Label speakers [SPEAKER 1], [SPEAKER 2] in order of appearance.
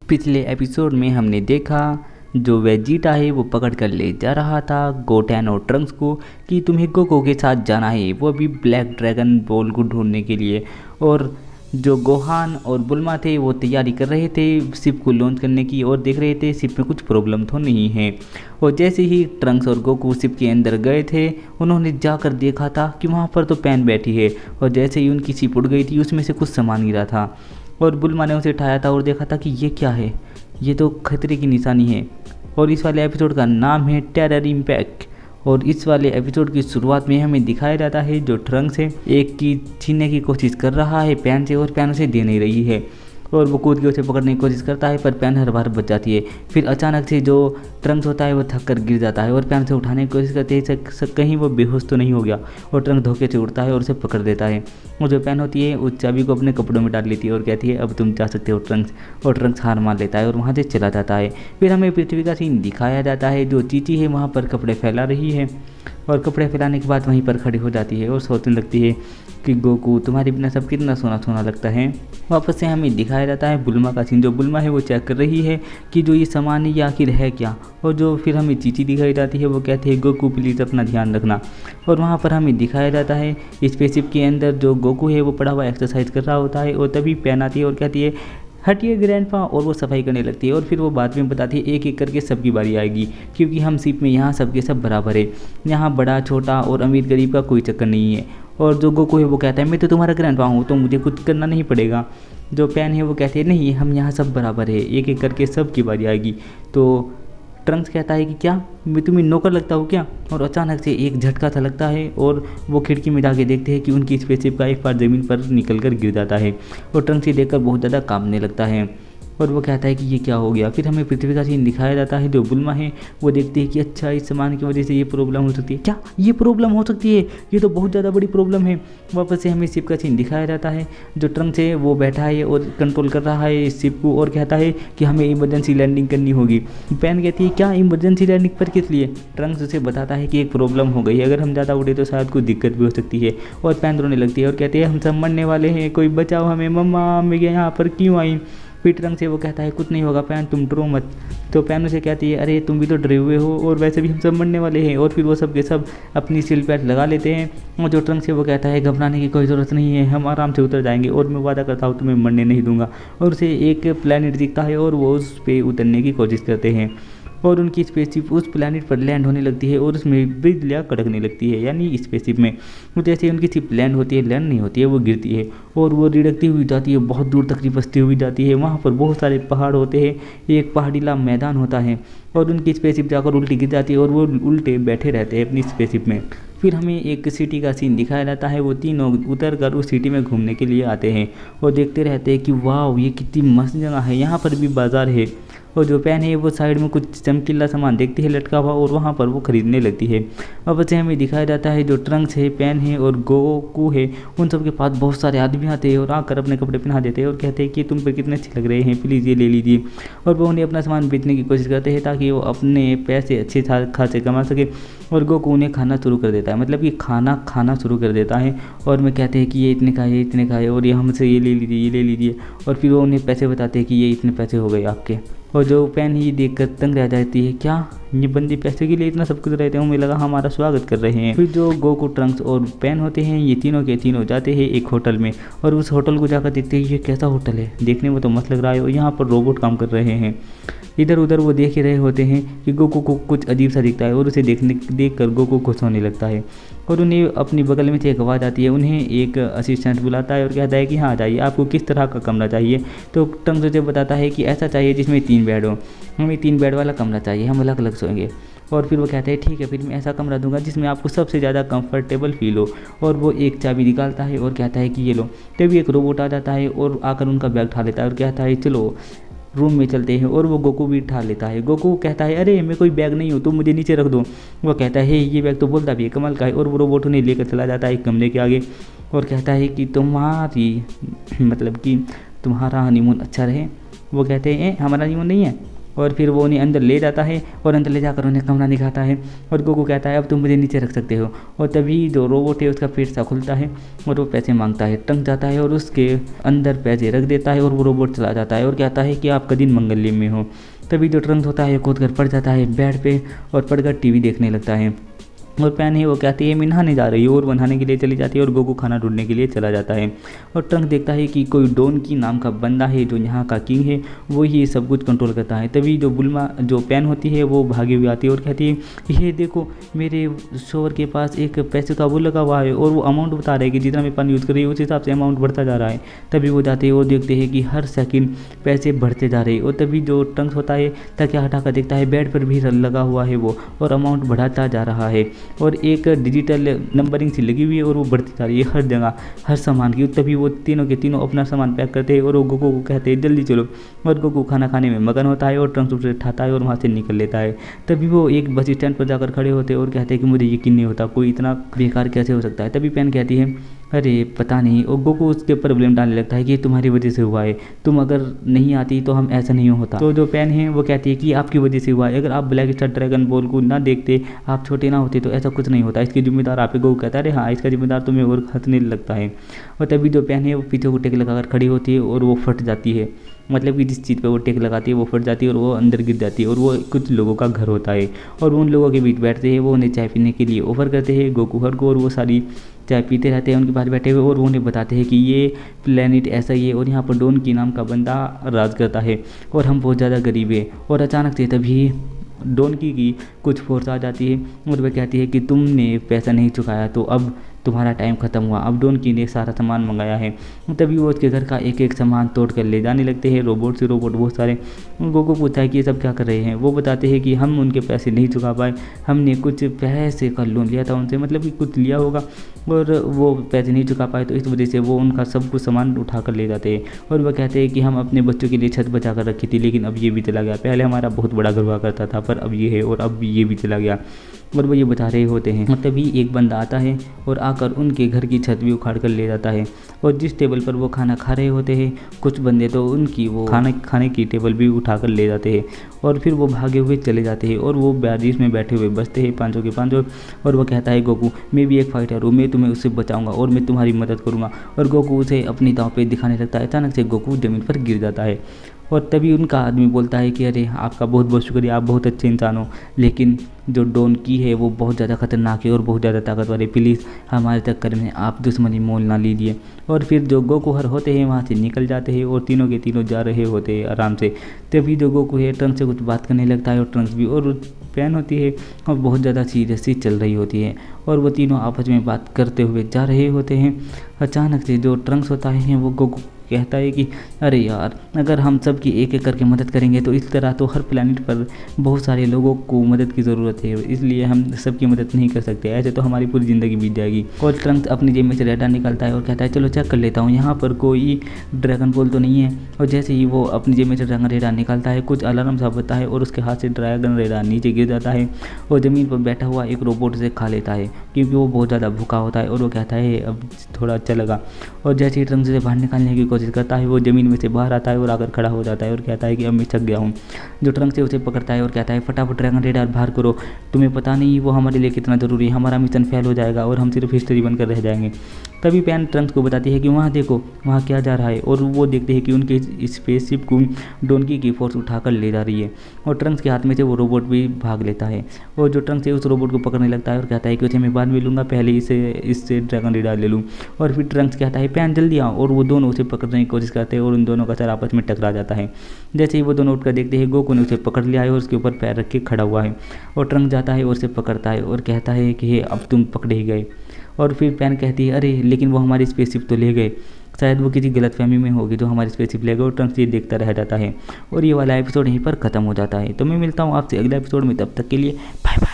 [SPEAKER 1] पिछले एपिसोड में हमने देखा जो वेजिटा है वो पकड़ कर ले जा रहा था गोटेन और ट्रंक्स को कि तुम्हें गोकू के साथ जाना है, वो भी ब्लैक ड्रैगन बॉल को ढूंढने के लिए। और जो गोहान और बुल्मा थे वो तैयारी कर रहे थे शिप को लॉन्च करने की और देख रहे थे शिप में कुछ प्रॉब्लम तो नहीं है। और जैसे ही ट्रंक्स और गोकू शिप के अंदर गए थे उन्होंने जाकर देखा था कि वहाँ पर तो पैन बैठी है और जैसे ही उनकी शिप उड़ गई थी उसमें से कुछ सामान गिरा था और बुल्मा ने उसे उठाया था और देखा था कि ये क्या है, ये तो खतरे की निशानी है। और इस वाले एपिसोड का नाम है टेरर इम्पैक्ट। और इस वाले एपिसोड की शुरुआत में हमें दिखाया जाता है जो ट्रंक्स है एक की छीनने की कोशिश कर रहा है पैन से और पैन उसे दे नहीं रही है और वो कूद के उसे पकड़ने की कोशिश करता है पर पैन हर बार बच जाती है। फिर अचानक से जो ट्रंक्स होता है वो थक कर गिर जाता है और पैन से उठाने की कोशिश करते हैं कहीं वो बेहोश तो नहीं हो गया और ट्रंक धोखे से उड़ता है और उसे पकड़ देता है। और जो पैन होती है उस चाबी को अपने कपड़ों में डाल लेती है और कहती है अब तुम जा सकते हो ट्रंक्स। और ट्रंक्स हार मान लेता है और वहाँ से चला जाता है। फिर हमें पृथ्वी का सीन दिखाया जाता है जो चीची है वहाँ पर कपड़े फैला रही है और कपड़े फैलाने के बाद वहीं पर खड़ी हो जाती है और सोचने लगती है कि गोकू तुम्हारे बिना सब कितना सोना सोना लगता है। वापस से हमें दिखाया जाता है बुल्मा का सीन। जो बुल्मा है वो चेक कर रही है कि जो ये सामान है ये आखिर है क्या। और जो फिर हमें चीची दिखाई जाती है वो कहती है गोकू प्लीज़ अपना ध्यान रखना। और वहाँ पर हमें दिखाया जाता है स्पेसशिप के अंदर जो गोकू है वो पड़ा हुआ एक्सरसाइज कर रहा होता है और तभी पैन आती है और कहती है हटिए ग्रैंडपा और वो सफाई करने लगती है। और फिर वो बाद में बताती है एक एक करके सबकी बारी आएगी क्योंकि हम शिप में यहाँ सबके सब बराबर है, यहाँ बड़ा छोटा और अमीर गरीब का कोई चक्कर नहीं है। और जो गोकू है वो कहता है मैं तो तुम्हारा ग्रैंडपा हूँ तो मुझे कुछ करना नहीं पड़ेगा। जो पैन है वो कहती है नहीं हम यहाँ सब बराबर है, एक एक करके सबकी बारी आएगी। तो ट्रंक्स कहता है कि क्या मैं तुम्हें नौकर लगता हूँ क्या। और अचानक से एक झटका सा लगता है और वो खिड़की में जाके देखते हैं कि उनकी स्पेसशिप का एक पार्ट ज़मीन पर निकल कर गिर जाता है और ट्रंक्स ये देखकर बहुत ज़्यादा कांपने लगता है और वो कहता है कि ये क्या हो गया। फिर हमें पृथ्वी का सीन दिखाया जाता है। जो बुल्मा है वो देखती है कि अच्छा इस सामान की वजह से ये प्रॉब्लम हो सकती है। क्या ये प्रॉब्लम हो सकती है, ये तो बहुत ज़्यादा बड़ी प्रॉब्लम है। वापस से हमें शिप का सीन दिखाया जाता है। जो ट्रंक्स है वो बैठा है और कंट्रोल कर रहा है इस शिप को और कहता है कि हमें इमरजेंसी लैंडिंग करनी होगी। पैन कहती है क्या इमरजेंसी लैंडिंग पर किस लिए। ट्रंक्स उसे बताता है कि एक प्रॉब्लम हो गई है, अगर हम ज़्यादा उड़े तो शायद कोई दिक्कत भी हो सकती है। और पैन रोने लगती है और कहती है हम सब मरने वाले हैं, कोई बचाओ हमें, मम्मा मैं यहाँ पर क्यों आई। फिर ट्रंक्स से वो कहता है कुछ नहीं होगा पैन तुम डरो मत। तो पैन उसे कहती है अरे तुम भी तो डरे हुए हो और वैसे भी हम सब मरने वाले हैं। और फिर वो सब के सब अपनी सील पैड लगा लेते हैं। और जो ट्रंक्स से वो कहता है घबराने की कोई ज़रूरत नहीं है, हम आराम से उतर जाएंगे और मैं वादा करता हूँ तुम्हें मरने नहीं दूंगा। और उसे एक प्लेनेट दिखता है और वो उस पर उतरने की कोशिश करते हैं और उनकी स्पेसशिप उस प्लैनेट पर लैंड होने लगती है और उसमें बिजलियाँ कड़कने लगती है यानी स्पेसशिप में। तो जैसे ही उनकी शिप लैंड होती है, लैंड नहीं होती है, वो गिरती है और वो रिड़कती हुई जाती है, बहुत दूर तक रिपसती हुई जाती है। वहाँ पर बहुत सारे पहाड़ होते हैं, एक पहाड़ीला मैदान होता है और उनकी स्पेसशिप जाकर उल्टी गिर जाती है और वो उल्टे बैठे रहते हैं अपनी स्पेसशिप में। फिर हमें एक सिटी का सीन दिखाया जाता है। वो तीनों उतर कर उस सिटी में घूमने के लिए आते हैं और देखते रहते हैं कि वाह ये कितनी मस्त जगह है, यहाँ पर भी बाज़ार है। और जो पैन है वो साइड में कुछ चमकीला सामान देखती है लटका हुआ और वहाँ पर वो खरीदने लगती है। अब से हमें दिखाया जाता है जो ट्रंक्स है, पैन है और गोकू है उन सब के पास बहुत सारे आदमी आते हैं और आकर अपने कपड़े पहना देते हैं और कहते हैं कि तुम पे कितने अच्छे लग रहे हैं, प्लीज़ ये ले लीजिए। और वो उन्हें अपना सामान बेचने की कोशिश करते हैं ताकि वो अपने पैसे अच्छे खासे कमा सके। और गोकू उन्हें खाना शुरू कर देता है, मतलब कि खाना शुरू कर देता है। और मैं कहते हैं कि ये इतने का है, इतने का है और ये हमसे ये ले लीजिए, ये ले लीजिए। और फिर वो उन्हें पैसे बताते हैं कि ये इतने पैसे हो गए आपके। और जो पैन ही देख कर तंग रह जाती है, क्या ये बंदे पैसे के लिए इतना सब कुछ रहते हैं, हमें लगा हमारा स्वागत कर रहे हैं। फिर जो गोकू, ट्रंक्स और पैन होते हैं ये तीनों के तीनों जाते हैं एक होटल में और उस होटल को जाकर देखते हैं ये कैसा होटल है, देखने में तो मस्त लग रहा है और यहाँ पर रोबोट काम कर रहे हैं। इधर उधर वो देख ही रहे होते हैं कि गोकू को कुछ अजीब सा दिखता है और उसे देख कर गोकू खुश होने लगता है। और उन्हें अपनी बगल में से एक आवाज़ आती है, उन्हें एक असिस्टेंट बुलाता है और कहता है कि हाँ जाइए आपको किस तरह का कमरा चाहिए। तो ट्रंक्स उसे बताता है कि ऐसा चाहिए जिसमें 3 बेड हो, हमें 3 बेड वाला कमरा चाहिए, हम अलग अलग सोएंगे। और फिर वो कहते हैं ठीक है फिर मैं ऐसा कमरा दूंगा जिसमें आपको सबसे ज़्यादा कंफर्टेबल फील हो। और वो एक चाबी निकालता है और कहता है कि ये लो। तभी एक रोबोट आ जाता है और आकर उनका बैग उठा लेता है और कहता है चलो रूम में चलते हैं। और वो गोकू भी उठा लेता है। गोकू कहता है अरे मैं कोई बैग नहीं हूँ, तुम मुझे नीचे रख दो। वो कहता है ये बैग तो बोलता भी है कमल का है। और वो रोबोट उन्हें लेकर चला जाता है एक कमरे के आगे और कहता है कि तुम्हारी मतलब कि तुम्हारा हनीमून अच्छा रहे। वो कहते हैं हमारा हनीमून नहीं है। और फिर वो उन्हें अंदर ले जाता है और अंदर ले जाकर उन्हें कमरा दिखाता है और गोकू कहता है अब तुम मुझे नीचे रख सकते हो। और तभी जो रोबोट है उसका पेट सा खुलता है और वो पैसे मांगता है। ट्रंक जाता है और उसके अंदर पैसे रख देता है और वो रोबोट चला जाता है और कहता है कि आपका दिन मंगलमय में हो। तभी जो ट्रंक होता है कूद कर पड़ जाता है बेड पे और पड़कर टीवी देखने लगता है। और पैन है वो कहती है मैं नहाने जा रही हूँ और वो नहाने के लिए चली जाती है और गोकू खाना ढूंढने के लिए चला जाता है। और ट्रंक देखता है कि कोई डोन की नाम का बंदा है जो यहाँ का किंग है, वो ही सब कुछ कंट्रोल करता है। तभी जो बुल्मा जो पैन होती है वो भागी हुई आती है और कहती है ये देखो मेरे शोवर के पास एक पैसे का वो लगा हुआ है और वो अमाउंट बता रहा है कि जितना मैं पानी यूज़ कर रही हूँ उस हिसाब से अमाउंट बढ़ता जा रहा है। तभी वो जाते हैं और देखते हैं कि हर सेकंड पैसे बढ़ते जा रहे हैं। और तभी जो ट्रंक होता है तकिया हटाकर देखता है बेड पर भी लगा हुआ है वो और अमाउंट बढ़ाता जा रहा है और एक डिजिटल नंबरिंग सी लगी हुई है और वो बढ़ती जा रही है हर जगह हर सामान की। तभी वो तीनों के तीनों अपना सामान पैक करते हैं और वो गोकू को कहते हैं जल्दी चलो। और गोकू खाना खाने में मगन होता है और ट्रंक उसे उठाता है और वहाँ से निकल लेता है। तभी वो एक बस स्टैंड पर जाकर खड़े होते हैं और कहते हैं कि मुझे यकीन नहीं होता कोई इतना बेकार कैसे हो सकता है। तभी पैन कहती है अरे पता नहीं। और गोकू उसके ऊपर ब्लेम डालने लगता है कि ये तुम्हारी वजह से हुआ है, तुम अगर नहीं आती तो हम ऐसा नहीं होता। तो जो पैन है वो कहती है कि आपकी वजह से हुआ है, अगर आप ब्लैक स्टार ड्रैगन बॉल को ना देखते, आप छोटे ना होते तो ऐसा कुछ नहीं होता, इसकी जिम्मेदार आप ही। गोकू कहता है अरे हाँ इसका जिम्मेदार तुम्हें और हंसने लगता है। और तभी जो पैन है वो पीछे को टेक लगाकर खड़ी होती है और वो फट जाती है, मतलब कि जिस चीज़ पे वो टेक लगाती है वो फट जाती है और वो अंदर गिर जाती है। और वो कुछ लोगों का घर होता है और वो उन लोगों के बीच बैठते हैं, वो उन्हें चाय पीने के लिए ऑफर करते हैं गोकू हर को। और वो सारी चाय पीते रहते हैं उनके पास बैठे हुए और वो उन्हें बताते हैं कि ये प्लेनेट ऐसा ही है और यहाँ पर डोन की नाम का बंदा राज करता है और हम बहुत ज़्यादा गरीब है। और अचानक से तभी डोनकी की कुछ फोर्स आ जाती है और वह कहती है कि तुमने पैसा नहीं चुकाया तो अब तुम्हारा टाइम ख़त्म हुआ। अब डोनकी ने सारा सामान मंगाया है। तभी वो उसके घर का एक एक सामान तोड़ कर ले जाने लगते हैं रोबोट से रोबोट बहुत सारे। गोकू पूछता है कि ये सब क्या कर रहे हैं। वो बताते हैं कि हम उनके पैसे नहीं चुका पाए, हमने कुछ पैसे का लोन लिया था उनसे, मतलब कि कुछ लिया होगा और वो पैसे नहीं चुका पाए तो इस वजह से वो उनका सब कुछ सामान उठा कर ले जाते हैं। और वह कहते हैं कि हम अपने बच्चों के लिए छत बचा कर रखी थी लेकिन अब ये भी चला गया, पहले हमारा बहुत बड़ा घर हुआ करता था पर अब ये है और अब ये भी चला गया। और वो ये बता रहे होते हैं तभी एक बंदा आता है और आकर उनके घर की छत भी उखाड़ कर ले जाता है। और जिस टेबल पर वो खाना खा रहे होते हैं कुछ बंदे तो उनकी वो खाने की टेबल भी उठा कर ले जाते हैं और फिर वो भागे हुए चले जाते हैं। और वो बारिश में बैठे हुए बचते हैं पांचों के पांचों। और वो कहता है गोकू मैं भी एक फाइटर हूँ, मैं तुम्हें उससे बचाऊंगा और मैं तुम्हारी मदद करूँगा। और गोकू उसे अपनी दांव पे दिखाने लगता है। अचानक से गोकू ज़मीन पर गिर जाता है और तभी उनका आदमी बोलता है कि अरे आपका बहुत बहुत शुक्रिया, आप बहुत अच्छे इंसान हो, लेकिन जो डोनकी है वो बहुत ज़्यादा खतरनाक है और बहुत ज़्यादा ताकतवर है, प्लीज़ हमारे चक्कर में आप दुश्मनी मोल ना लीजिए। और फिर जो गोकू हर होते हैं वहाँ से निकल जाते हैं और तीनों के तीनों जा रहे होते हैं आराम से। तभी जो गोकू है ट्रंक से कुछ बात करने लगता है और ट्रंक भी, और पैन होती है और बहुत ज़्यादा सीरियसली चल रही होती है और वो तीनों आपस में बात करते हुए जा रहे होते हैं। अचानक से जो ट्रंक्स होता है वो गोकू कहता है कि अरे यार अगर हम सब की एक एक करके मदद करेंगे तो इस तरह तो हर प्लैनेट पर बहुत सारे लोगों को मदद की ज़रूरत है, इसलिए हम सबकी मदद नहीं कर सकते, ऐसे तो हमारी पूरी ज़िंदगी बीत जाएगी। और ट्रंक अपनी जेब में से रेडा निकालता है और कहता है चलो चेक कर लेता हूँ यहाँ पर कोई ड्रैगन बॉल तो नहीं है। और जैसे ही वो अपनी जेब में से ड्रैगन रेडा निकालता है कुछ अलार्म सा बजता है और उसके हाथ से ड्रैगन रेडा नीचे गिर जाता है और ज़मीन पर बैठा हुआ एक रोबोट से खा लेता है क्योंकि वो बहुत ज़्यादा भूखा होता है। और वो कहता है अब थोड़ा अच्छा लगा। और जैसे ही ट्रंक से बाहर निकालने की कोशिश करता है वो ज़मीन में से बाहर आता है और आकर खड़ा हो जाता है और कहता है कि अब मैं थक गया हूँ। जो ट्रंक से उसे पकड़ता है और कहता है फटाफट ड्रैगन रेडा बाहर करो, तुम्हें पता नहीं वो हमारे लिए कितना ज़रूरी है, हमारा मिशन फेल हो जाएगा और हम सिर्फ हिस्ट्री बनकर रह जाएंगे। तभी पैन ट्रंक को बताती है कि वहाँ देखो वहाँ क्या जा रहा है और वो देखते हैं कि उनके स्पेसशिप को डोनकी की फोर्स उठाकर ले जा रही है और ट्रंक के हाथ में से वो रोबोट भी भाग लेता है। और जो ट्रंक से उस रोबोट को पकड़ने लगता है और कहता है कि उसे मैं बाद में लूँगा, पहले इससे ड्रैगन रेडा ले लूँ। और फिर ट्रंक्स कहता है पैन जल्दी आओ, और वो दोनों उसे पकड़ने की कोशिश करते हैं और उन दोनों का सर आपस में टकरा जाता है। जैसे ही वो दोनों उठकर देखते हैं गोकू ने उसे पकड़ लिया है और उसके ऊपर पैर रख के खड़ा हुआ है। और ट्रंक जाता है और उसे पकड़ता है और कहता है कि अब तुम पकड़े ही गए। और फिर पैन कहती है अरे लेकिन वो हमारी स्पेसशिप तो ले गए, शायद वो किसी गलतफहमी में होगी जो हमारी स्पेसशिप ले गए। और ट्रंक्स ये देखता रह जाता है और ये वाला एपिसोड यहीं पर ख़त्म हो जाता है। तो मैं मिलता हूँ आपसे अगले एपिसोड में, तब तक के लिए बाय बाय।